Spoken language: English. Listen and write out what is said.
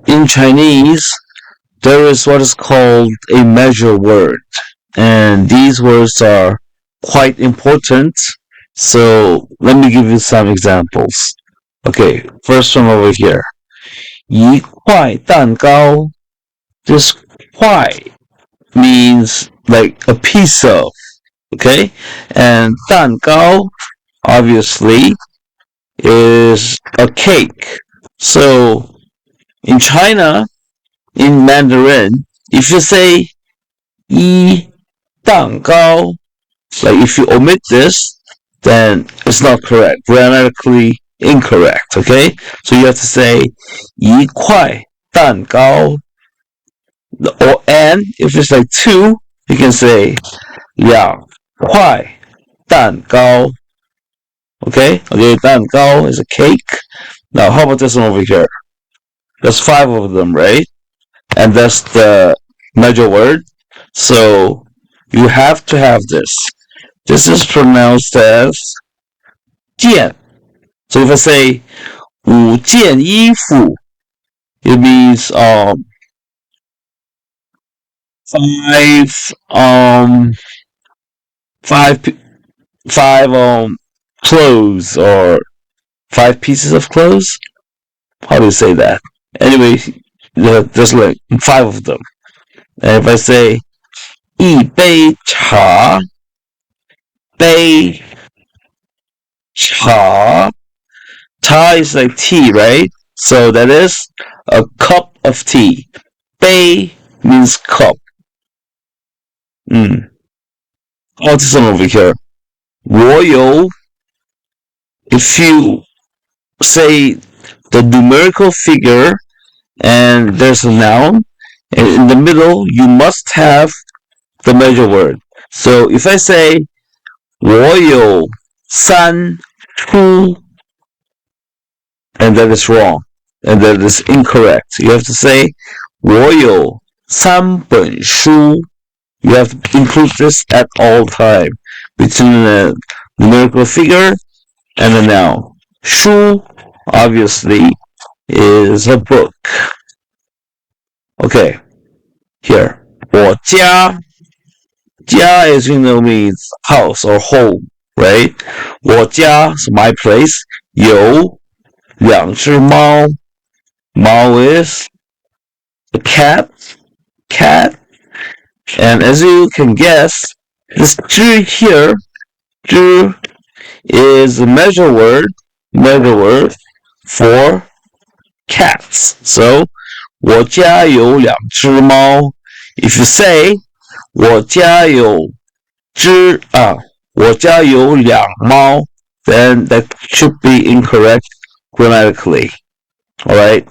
in Chinese, there is what is called a measure word, and these words are quite important. So let me give you some examples. Okay, first one over here. 一块蛋糕. This 块 means like a piece of, okay? And 蛋糕, obviously, is a cake. So in China, in Mandarin, if you say 一蛋糕, like if you omit this, then it's not correct, grammatically incorrect, okay? So you have to say 一块蛋糕. Or and if it's like two, you can say 两块蛋糕. Okay, 蛋糕 is a cake. Now, how about this one over here? There's 5 of them, right? And that's the measure word. So you have to have this. This is pronounced as 件. So if I say 5件衣服, it means five clothes or 5 pieces of clothes. How do you say that? Anyway, there's like 5 of them. And if I say 一杯茶, 杯茶, cha is like tea, right? So that is a cup of tea. 杯 means cup. Oh, this one over here. 我有. If you say the numerical figure and there's a noun, and in the middle you must have the measure word. So if I say 我有三出, and that is wrong, and that is incorrect. You have to say 我有三本书. You have to include this at all time between a numerical figure and a noun. 书, obviously, is a book. Okay, here. 我家. 家, as you know, means house or home, right? 我家 is my place. 有两只猫. 猫 is a cat. Cat. And as you can guess, this 只 here, 只 is a measure word for cats. So 我家有两只猫. If you say 我家有两猫, then that should be incorrect grammatically. Alright?